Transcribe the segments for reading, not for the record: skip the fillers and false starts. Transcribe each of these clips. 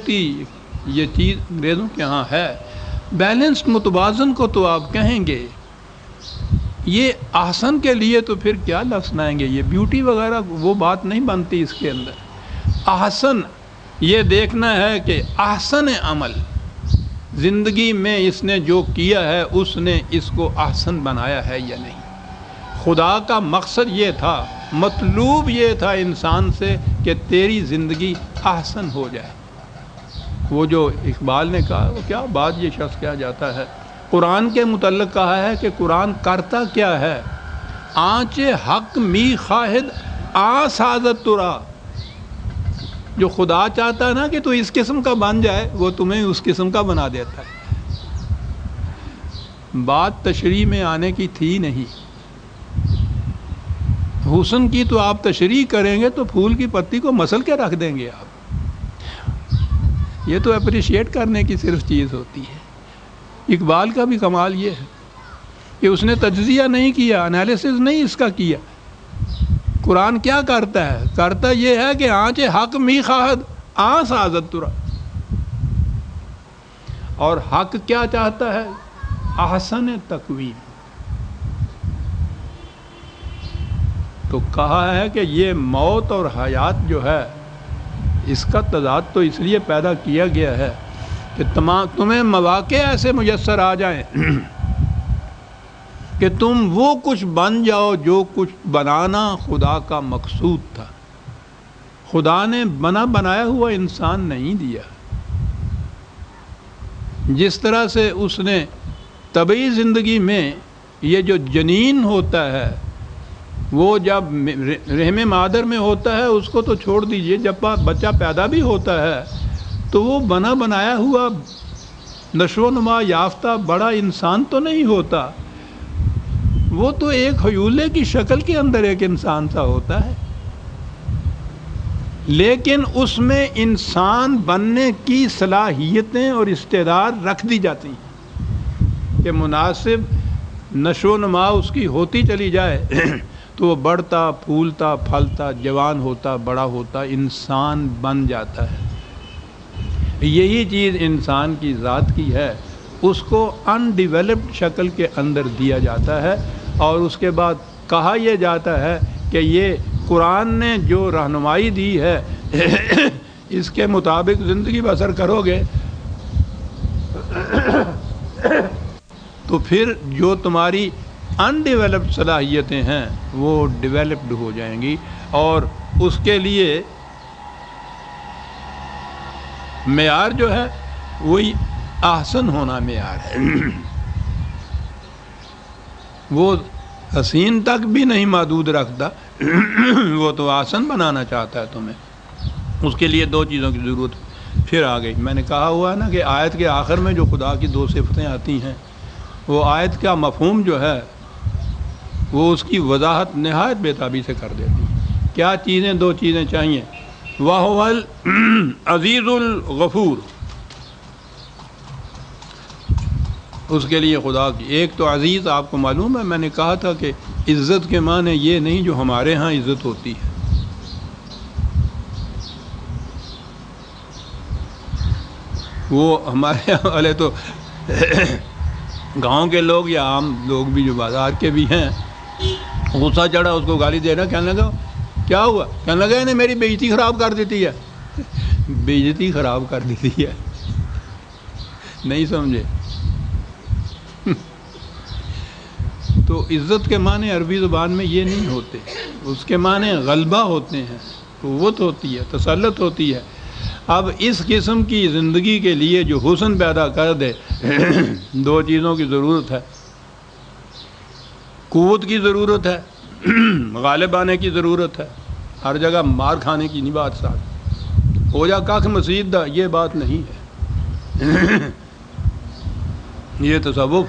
یہ چیز انگریزوں کے ہاں ہے، بیلنسڈ متوازن کو تو آپ کہیں گے، یہ احسن کے لیے تو پھر کیا لفظ لائیں گے؟ یہ بیوٹی وغیرہ وہ بات نہیں بنتی اس کے اندر۔ احسن یہ دیکھنا ہے کہ احسن عمل زندگی میں اس نے جو کیا ہے اس نے اس کو احسن بنایا ہے یا نہیں۔ خدا کا مقصد یہ تھا، مطلوب یہ تھا انسان سے کہ تیری زندگی احسن ہو جائے۔ وہ جو اقبال نے کہا، وہ کیا بات یہ شخص کیا جاتا ہے، قرآن کے متعلق کہا ہے کہ قرآن کرتا کیا ہے، آنچ حق می خواہد آ سازت ترا۔ جو خدا چاہتا ہے نا کہ تو اس قسم کا بن جائے، وہ تمہیں اس قسم کا بنا دیتا ہے۔ بات تشریح میں آنے کی تھی نہیں، حسن کی تو آپ تشریح کریں گے تو پھول کی پتی کو مسل کے رکھ دیں گے آپ۔ یہ تو اپریشیٹ کرنے کی صرف چیز ہوتی ہے۔ اقبال کا بھی کمال یہ ہے کہ اس نے تجزیہ نہیں کیا، انالیسس نہیں اس کا کیا۔ قرآن کیا کرتا ہے؟ کرتا یہ ہے کہ آنچ حق می خواہد آ سازت ترا، اور حق کیا چاہتا ہے؟ احسن تقویم۔ تو کہا ہے کہ یہ موت اور حیات جو ہے اس کا تضاد تو اس لیے پیدا کیا گیا ہے کہ تمہیں مواقع ایسے میسر آ جائیں کہ تم وہ کچھ بن جاؤ جو کچھ بنانا خدا کا مقصود تھا۔ خدا نے بنایا ہوا انسان نہیں دیا۔ جس طرح سے اس نے طبعی زندگی میں یہ جو جنین ہوتا ہے وہ جب رحم مادر میں ہوتا ہے اس کو تو چھوڑ دیجئے، جب بچہ پیدا بھی ہوتا ہے تو وہ بنایا ہوا نشو و نما یافتہ بڑا انسان تو نہیں ہوتا، وہ تو ایک حیولے کی شکل کے اندر ایک انسان سا ہوتا ہے، لیکن اس میں انسان بننے کی صلاحیتیں اور استعداد رکھ دی جاتی ہیں کہ مناسب نشو و نما اس کی ہوتی چلی جائے تو وہ بڑھتا پھولتا پھلتا جوان ہوتا بڑا ہوتا انسان بن جاتا ہے۔ یہی چیز انسان کی ذات کی ہے، اس کو ان ڈیولپڈ شکل کے اندر دیا جاتا ہے، اور اس کے بعد کہا یہ جاتا ہے کہ یہ قرآن نے جو رہنمائی دی ہے اس کے مطابق زندگی بسر کرو گے تو پھر جو تمہاری ان ڈیولپڈ صلاحیتیں ہیں وہ ڈیولپڈ ہو جائیں گی، اور اس کے لیے معیار جو ہے وہی احسن ہونا معیار ہے۔ وہ حسین تک بھی نہیں محدود رکھتا، وہ تو احسن بنانا چاہتا ہے تمہیں۔ اس کے لیے دو چیزوں کی ضرورت پھر آ گئی۔ میں نے کہا ہوا ہے نا کہ آیت کے آخر میں جو خدا کی دو صفتیں آتی ہیں، وہ آیت کا مفہوم جو ہے وہ اس کی وضاحت نہایت بےتابی سے کر دیتی ہے۔ کیا چیزیں؟ دو چیزیں چاہیے، وَهُوَ الْعَزِيزُ الْغَفُورُ۔ اس کے لیے خدا کی ایک تو عزیز، آپ کو معلوم ہے میں نے کہا تھا کہ عزت کے معنی یہ نہیں جو ہمارے ہاں عزت ہوتی ہے۔ وہ ہمارے یہاں والے تو گاؤں کے لوگ یا عام لوگ بھی جو بازار کے بھی ہیں، غصہ چڑھا اس کو گالی دینا، کہنے لگا کیا ہوا؟ کہنے لگا انہیں میری بے عزتی خراب کر دیتی ہے۔ بے عزتی خراب کر دیتی ہے، نہیں سمجھے؟ تو عزت کے معنی عربی زبان میں یہ نہیں ہوتے، اس کے معنی غلبہ ہوتے ہیں، قوت ہوتی ہے، تسلط ہوتی ہے۔ اب اس قسم کی زندگی کے لیے جو حسن پیدا کر دے، دو چیزوں کی ضرورت ہے، قوت کی ضرورت ہے، غالب آنے کی ضرورت ہے۔ ہر جگہ مار کھانے کی نہیں بات، ساتھ ہو جا کاک مسجد دا، یہ بات نہیں ہے۔ یہ تصوف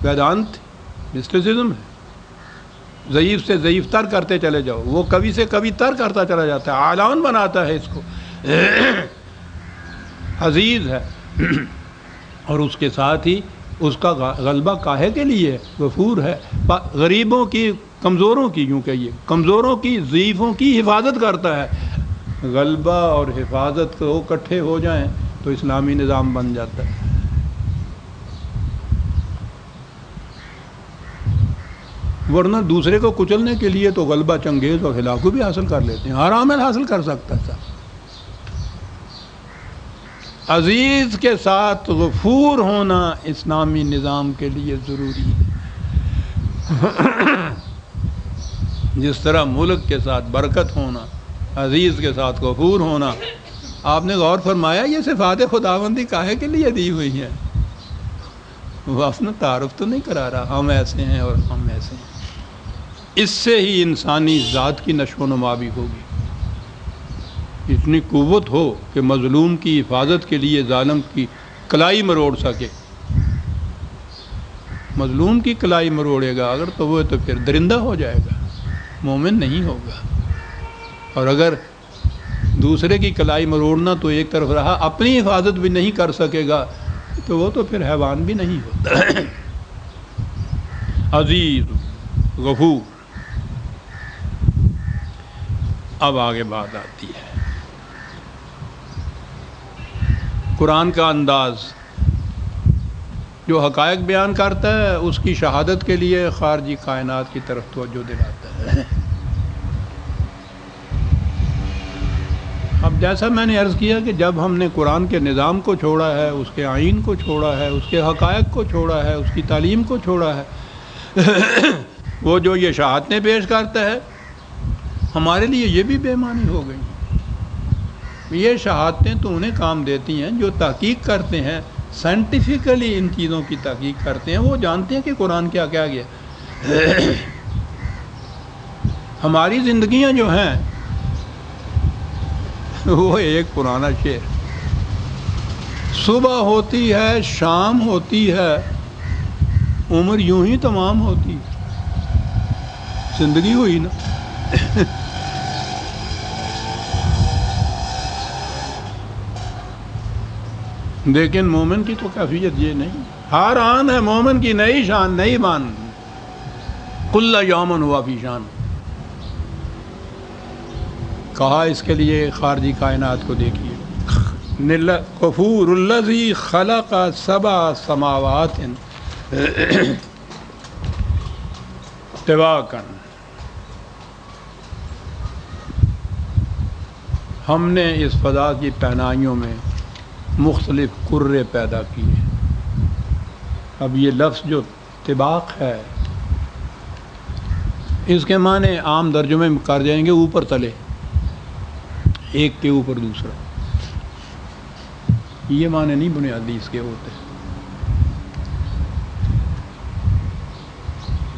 ویدانت مسٹسزم ہے، ضعیف سے ضعیف تر کرتے چلے جاؤ، وہ کبھی سے کبھی تر کرتا چلا جاتا ہے، اعلان بناتا ہے اس کو، عزیز ہے، اور اس کے ساتھ ہی اس کا غلبہ کاہے کے لیے غفور ہے، غریبوں کی، کمزوروں کی، یوں کہیے کمزوروں کی، ضعیفوں کی حفاظت کرتا ہے۔ غلبہ اور حفاظت کو اکٹھے ہو جائیں تو اسلامی نظام بن جاتا ہے. ورنہ دوسرے کو کچلنے کے لیے تو غلبہ چنگیز اور ہلاکو بھی حاصل کر لیتے ہیں، آرام حاصل کر سکتا تھا. عزیز کے ساتھ غفور ہونا اسلامی نظام کے لیے ضروری ہے. جس طرح ملک کے ساتھ برکت ہونا، عزیز کے ساتھ غفور ہونا. آپ نے غور فرمایا یہ صفات خداوندی کاہے کے لیے دی ہوئی ہیں؟ وہ اپنا تعارف تو نہیں کرا رہا، ہم ایسے ہیں اور ہم ایسے ہیں. اس سے ہی انسانی ذات کی نشو و نما بھی ہوگی. اتنی قوت ہو کہ مظلوم کی حفاظت کے لیے ظالم کی کلائی مروڑ سکے. مظلوم کی کلائی مروڑے گا اگر تو وہ تو پھر درندہ ہو جائے گا، مومن نہیں ہوگا. اور اگر دوسرے کی کلائی مروڑنا تو ایک طرف رہا، اپنی حفاظت بھی نہیں کر سکے گا تو وہ تو پھر حیوان بھی نہیں ہوتا. عزیز غفور. اب آگے بات آتی ہے قرآن کا انداز جو حقائق بیان کرتا ہے اس کی شہادت کے لیے خارجی کائنات کی طرف توجہ دلاتا ہے. اب جیسا میں نے عرض کیا کہ جب ہم نے قرآن کے نظام کو چھوڑا ہے، اس کے آئین کو چھوڑا ہے، اس کے حقائق کو چھوڑا ہے، اس کی تعلیم کو چھوڑا ہے، وہ جو یہ شہادتیں پیش کرتا ہے ہمارے لیے یہ بھی بے معنی ہو گئی. یہ شہادتیں تو انہیں کام دیتی ہیں جو تحقیق کرتے ہیں، سائنٹیفکلی ان چیزوں کی تحقیق کرتے ہیں. وہ جانتے ہیں کہ قرآن کیا کہہ گیا. ہماری زندگیاں جو ہیں وہ ایک پرانا شعر، صبح ہوتی ہے شام ہوتی ہے عمر یوں ہی تمام ہوتی. زندگی ہوئی نا. لیکن مومن کی تو کیفیت یہ نہیں. ہر آن ہے مومن کی نئی شان، نئی بان. کل یومن ہوا فی شان. کہا اس کے لیے خارجی کائنات کو دیکھیے. غفور الذی خلق سبع سماوات طباقا. ہم نے اس فضا کی پہنائیوں میں مختلف قرے پیدا کیے. اب یہ لفظ جو طباق ہے اس کے معنی عام ترجمے میں کر جائیں گے اوپر تلے، ایک کے اوپر دوسرا. یہ معنی نہیں بنیادی اس کے ہوتے.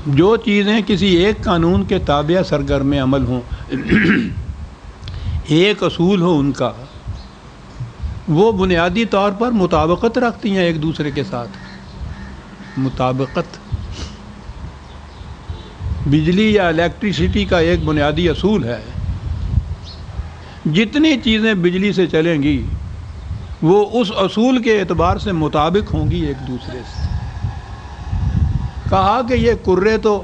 جو چیزیں کسی ایک قانون کے تابع سرگرم عمل ہوں، ایک اصول ہو ان کا، وہ بنیادی طور پر مطابقت رکھتی ہیں ایک دوسرے کے ساتھ. مطابقت بجلی یا الیکٹریسٹی کا ایک بنیادی اصول ہے. جتنی چیزیں بجلی سے چلیں گی وہ اس اصول کے اعتبار سے مطابق ہوں گی ایک دوسرے سے. کہا کہ یہ قرے تو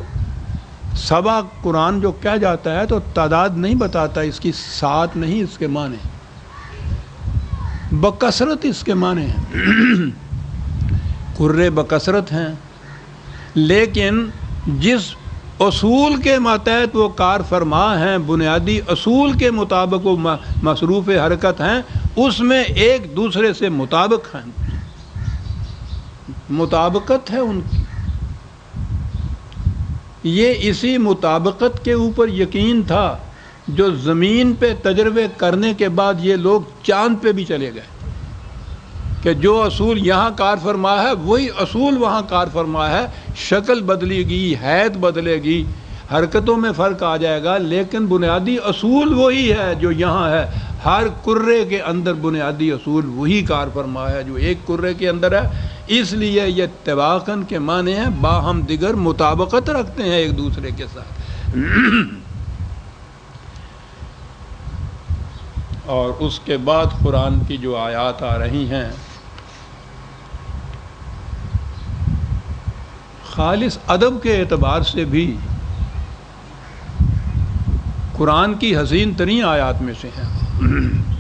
سبع قرآن جو کہہ جاتا ہے تو تعداد نہیں بتاتا، اس کی سات نہیں اس کے معنی، بکثرت اس کے معنی ہیں. قرے بکثرت ہیں، لیکن جس اصول کے ماتحت وہ کار فرما ہیں، بنیادی اصول کے مطابق وہ مصروف حرکت ہیں، اس میں ایک دوسرے سے مطابق ہیں. مطابقت ہے ان کی. یہ اسی مطابقت کے اوپر یقین تھا جو زمین پہ تجربے کرنے کے بعد یہ لوگ چاند پہ بھی چلے گئے کہ جو اصول یہاں کار فرما ہے وہی اصول وہاں کار فرما ہے. شکل بدلے گی، حیت بدلے گی، حرکتوں میں فرق آ جائے گا، لیکن بنیادی اصول وہی ہے جو یہاں ہے. ہر قرے کے اندر بنیادی اصول وہی کار فرما ہے جو ایک قرے کے اندر ہے. اس لیے یہ طباقاً کے معنی ہیں باہم دیگر مطابقت رکھتے ہیں ایک دوسرے کے ساتھ. اور اس کے بعد قرآن کی جو آیات آ رہی ہیں خالص ادب کے اعتبار سے بھی قرآن کی حسین ترین آیات میں سے ہیں. اللہ.